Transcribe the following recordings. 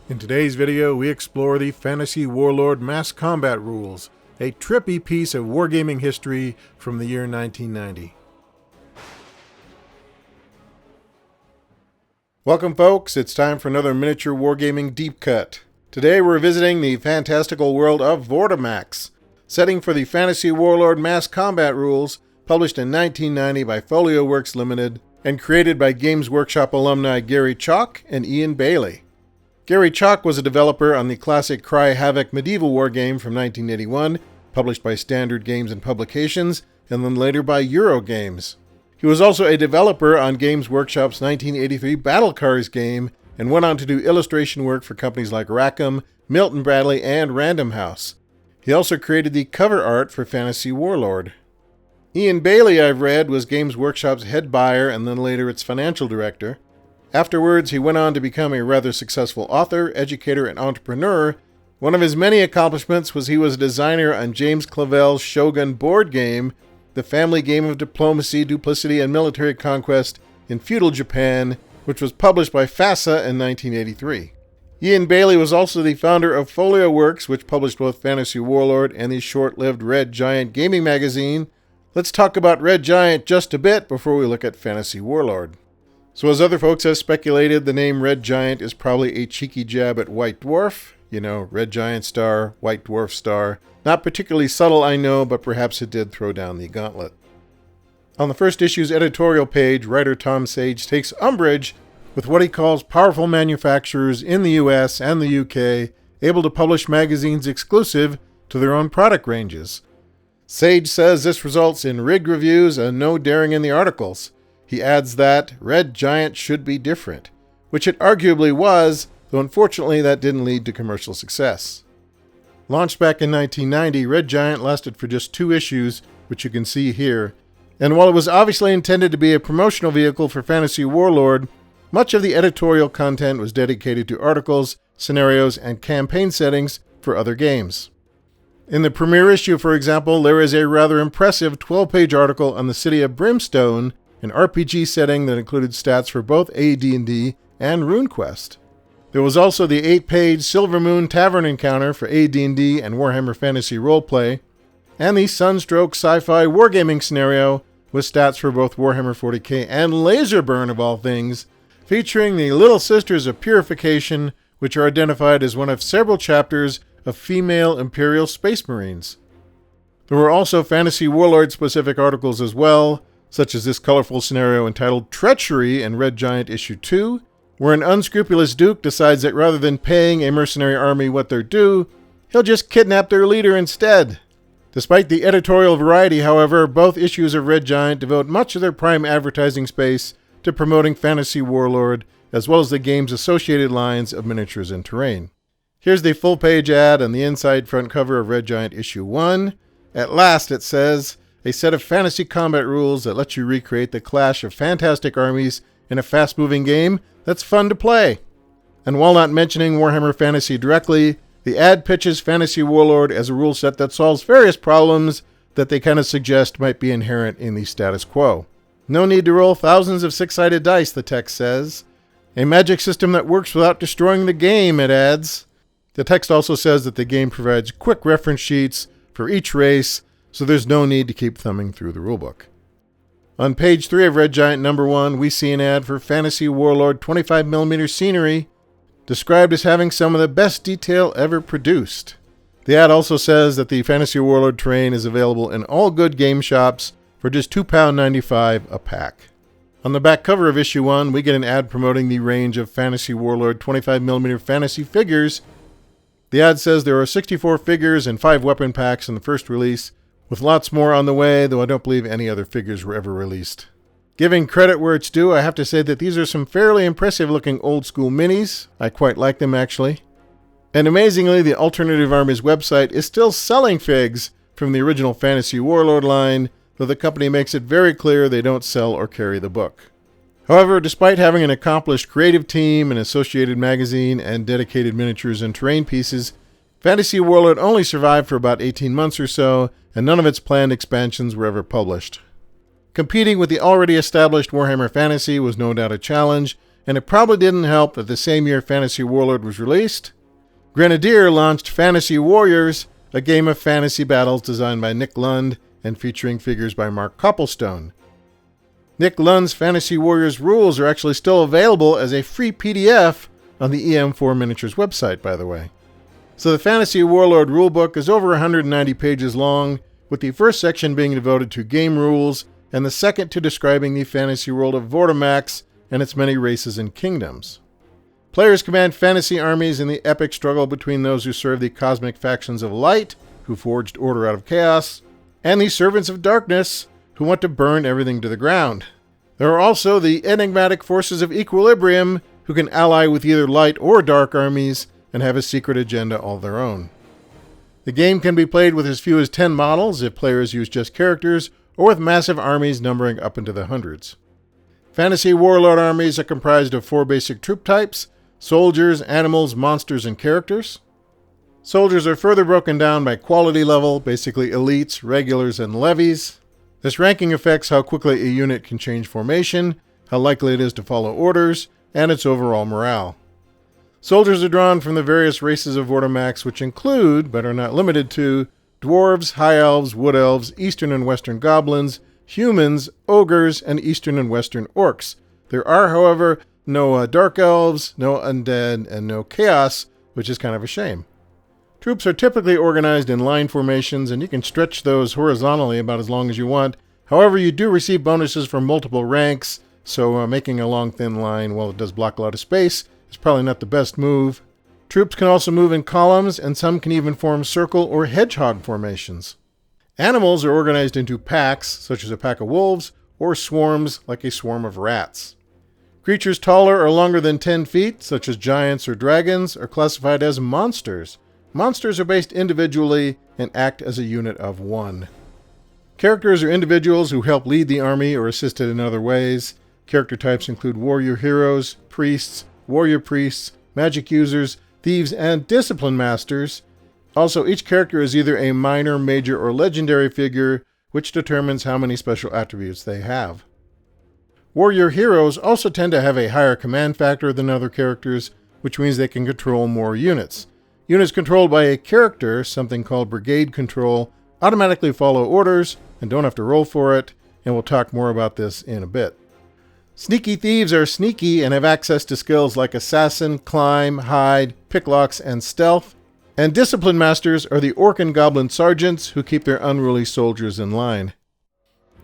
In today's video, we explore the Fantasy Warlord Mass Combat Rules, a trippy piece of wargaming history from the year 1990. Welcome folks, it's time for another miniature wargaming deep cut. Today we're visiting the fantastical world of Vortimax, setting for the Fantasy Warlord Mass Combat Rules, published in 1990 by Folio Works Limited, and created by Games Workshop alumni Gary Chalk and Ian Bailey. Gary Chalk was a developer on the classic Cry Havoc medieval wargame from 1981, published by Standard Games and Publications, and then later by Eurogames. He was also a developer on Games Workshop's 1983 Battle Cars game, and went on to do illustration work for companies like Rackham, Milton Bradley, and Random House. He also created the cover art for Fantasy Warlord. Ian Bailey, I've read, was Games Workshop's head buyer and then later its financial director. Afterwards, he went on to become a rather successful author, educator, and entrepreneur. One of his many accomplishments was he was a designer on James Clavell's Shogun board game, the family game of diplomacy, duplicity, and military conquest in feudal Japan, which was published by FASA in 1983. Ian Bailey was also the founder of Folio Works, which published both Fantasy Warlord and the short-lived Red Giant gaming magazine. Let's talk about Red Giant just a bit before we look at Fantasy Warlord. So as other folks have speculated, the name Red Giant is probably a cheeky jab at White Dwarf. You know, Red Giant star, White Dwarf star. Not particularly subtle, I know, but perhaps it did throw down the gauntlet. On the first issue's editorial page, writer Tom Sage takes umbrage with what he calls powerful manufacturers in the US and the UK able to publish magazines exclusive to their own product ranges. Sage says this results in rigged reviews and no daring in the articles. He adds that Red Giant should be different, which it arguably was, though unfortunately that didn't lead to commercial success. Launched back in 1990, Red Giant lasted for just 2 issues, which you can see here, and while it was obviously intended to be a promotional vehicle for Fantasy Warlord, much of the editorial content was dedicated to articles, scenarios, and campaign settings for other games. In the premiere issue, for example, there is a rather impressive 12-page article on the City of Brimstone, an RPG setting that included stats for both AD&D and RuneQuest. There was also the 8-page Silver Moon Tavern encounter for AD&D and Warhammer Fantasy Roleplay, and the Sunstroke sci-fi wargaming scenario with stats for both Warhammer 40k and Laserburn of all things, featuring the Little Sisters of Purification, which are identified as one of several chapters of female Imperial Space Marines. There were also Fantasy Warlord-specific articles as well, such as this colorful scenario entitled Treachery in Red Giant Issue 2, where an unscrupulous duke decides that rather than paying a mercenary army what they're due, he'll just kidnap their leader instead. Despite the editorial variety, however, both issues of Red Giant devote much of their prime advertising space to promoting Fantasy Warlord, as well as the game's associated lines of miniatures and terrain. Here's the full-page ad on the inside front cover of Red Giant Issue 1. At last, it says, a set of fantasy combat rules that let you recreate the clash of fantastic armies in a fast-moving game that's fun to play. And while not mentioning Warhammer Fantasy directly, the ad pitches Fantasy Warlord as a rule set that solves various problems that they kind of suggest might be inherent in the status quo. No need to roll thousands of 6-sided dice, the text says. A magic system that works without destroying the game, it adds. The text also says that the game provides quick reference sheets for each race, so there's no need to keep thumbing through the rulebook. On page 3 of Red Giant number 1, we see an ad for Fantasy Warlord 25mm scenery, described as having some of the best detail ever produced. The ad also says that the Fantasy Warlord terrain is available in all good game shops for just £2.95 a pack. On the back cover of issue 1, we get an ad promoting the range of Fantasy Warlord 25mm fantasy figures. The ad says there are 64 figures and 5 weapon packs in the first release, with lots more on the way, though I don't believe any other figures were ever released. Giving credit where it's due, I have to say that these are some fairly impressive-looking old-school minis. I quite like them, actually. And amazingly, the Alternative Armies website is still selling figs from the original Fantasy Warlord line, though the company makes it very clear they don't sell or carry the book. However, despite having an accomplished creative team, an associated magazine, and dedicated miniatures and terrain pieces, Fantasy Warlord only survived for about 18 months or so, and none of its planned expansions were ever published. Competing with the already established Warhammer Fantasy was no doubt a challenge, and it probably didn't help that the same year Fantasy Warlord was released, Grenadier launched Fantasy Warriors, a game of fantasy battles designed by Nick Lund and featuring figures by Mark Copplestone. Nick Lund's Fantasy Warriors rules are actually still available as a free PDF on the EM4 Miniatures website, by the way. So the Fantasy Warlord rulebook is over 190 pages long, with the first section being devoted to game rules and the second to describing the fantasy world of Vortimax and its many races and kingdoms. Players command fantasy armies in the epic struggle between those who serve the cosmic factions of light, who forged order out of chaos, and the servants of darkness, who want to burn everything to the ground. There are also the enigmatic forces of equilibrium, who can ally with either light or dark armies and have a secret agenda all their own. The game can be played with as few as 10 models if players use just characters, or with massive armies numbering up into the hundreds. Fantasy Warlord armies are comprised of 4 basic troop types: soldiers, animals, monsters, and characters. Soldiers are further broken down by quality level, basically elites, regulars, and levies. This ranking affects how quickly a unit can change formation, how likely it is to follow orders, and its overall morale. Soldiers are drawn from the various races of Vortimax, which include, but are not limited to, dwarves, high elves, wood elves, eastern and western goblins, humans, ogres, and eastern and western orcs. There are, however, no dark elves, no undead, and no chaos, which is kind of a shame. Troops are typically organized in line formations, and you can stretch those horizontally about as long as you want. However, you do receive bonuses from multiple ranks, so making a long thin line, while it does block a lot of space, is probably not the best move. Troops can also move in columns, and some can even form circle or hedgehog formations. Animals are organized into packs, such as a pack of wolves, or swarms, like a swarm of rats. Creatures taller or longer than 10 feet, such as giants or dragons, are classified as monsters. Monsters are based individually and act as a unit of 1. Characters are individuals who help lead the army or assist it in other ways. Character types include warrior heroes, priests, warrior priests, magic users, thieves, and discipline masters. Also, each character is either a minor, major, or legendary figure, which determines how many special attributes they have. Warrior heroes also tend to have a higher command factor than other characters, which means they can control more units. Units controlled by a character, something called brigade control, automatically follow orders and don't have to roll for it, and we'll talk more about this in a bit. Sneaky thieves are sneaky and have access to skills like assassin, climb, hide, picklocks, and stealth. And discipline masters are the orc and goblin sergeants who keep their unruly soldiers in line.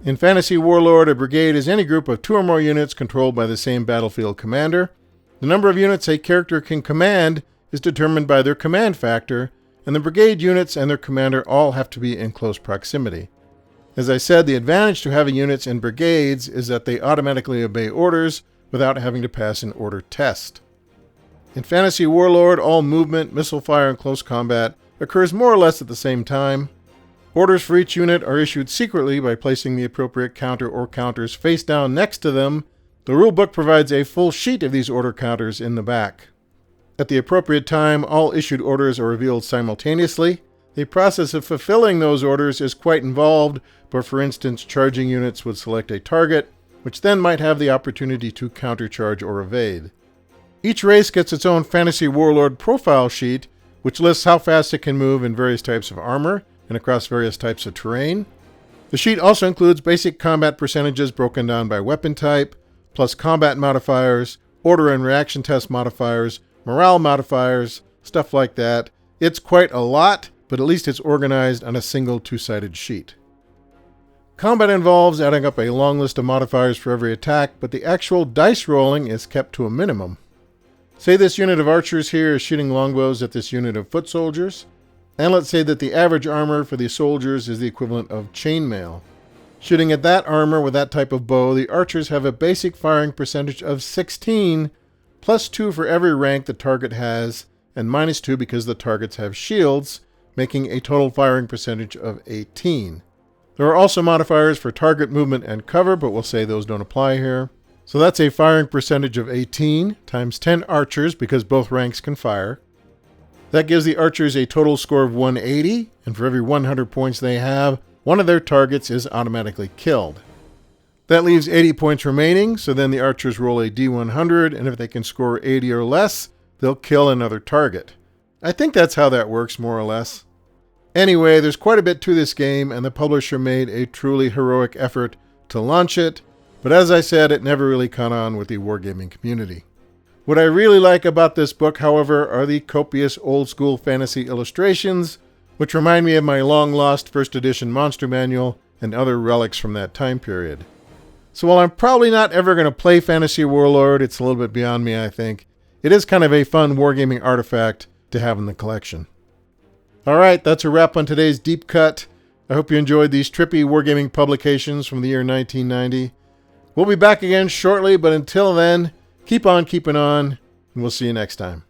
In Fantasy Warlord, a brigade is any group of 2 or more units controlled by the same battlefield commander. The number of units a character can command is determined by their command factor, and the brigade units and their commander all have to be in close proximity. As I said, the advantage to having units in brigades is that they automatically obey orders without having to pass an order test. In Fantasy Warlord, all movement, missile fire, and close combat occurs more or less at the same time. Orders for each unit are issued secretly by placing the appropriate counter or counters face down next to them. The rulebook provides a full sheet of these order counters in the back. At the appropriate time, all issued orders are revealed simultaneously. The process of fulfilling those orders is quite involved, but for instance, charging units would select a target, which then might have the opportunity to countercharge or evade. Each race gets its own Fantasy Warlord profile sheet, which lists how fast it can move in various types of armor and across various types of terrain. The sheet also includes basic combat percentages broken down by weapon type, plus combat modifiers, order and reaction test modifiers, morale modifiers, stuff like that. It's quite a lot, but at least it's organized on a single 2-sided sheet. Combat involves adding up a long list of modifiers for every attack, but the actual dice rolling is kept to a minimum. Say this unit of archers here is shooting longbows at this unit of foot soldiers, and let's say that the average armor for the soldiers is the equivalent of chainmail. Shooting at that armor with that type of bow, the archers have a basic firing percentage of 16, plus 2 for every rank the target has, and minus 2 because the targets have shields, making a total firing percentage of 18. There are also modifiers for target movement and cover, but we'll say those don't apply here. So that's a firing percentage of 18 times 10 archers, because both ranks can fire. That gives the archers a total score of 180, and for every 100 points they have, one of their targets is automatically killed. That leaves 80 points remaining, so then the archers roll a d100, and if they can score 80 or less, they'll kill another target. I think that's how that works, more or less. Anyway, there's quite a bit to this game, and the publisher made a truly heroic effort to launch it, but as I said, it never really caught on with the wargaming community. What I really like about this book, however, are the copious old-school fantasy illustrations, which remind me of my long-lost first edition monster manual and other relics from that time period. So while I'm probably not ever going to play Fantasy Warlord, it's a little bit beyond me, I think, it is kind of a fun wargaming artifact to have in the collection. Alright, that's a wrap on today's Deep Cut. I hope you enjoyed these trippy wargaming publications from the year 1990. We'll be back again shortly, but until then, keep on keeping on, and we'll see you next time.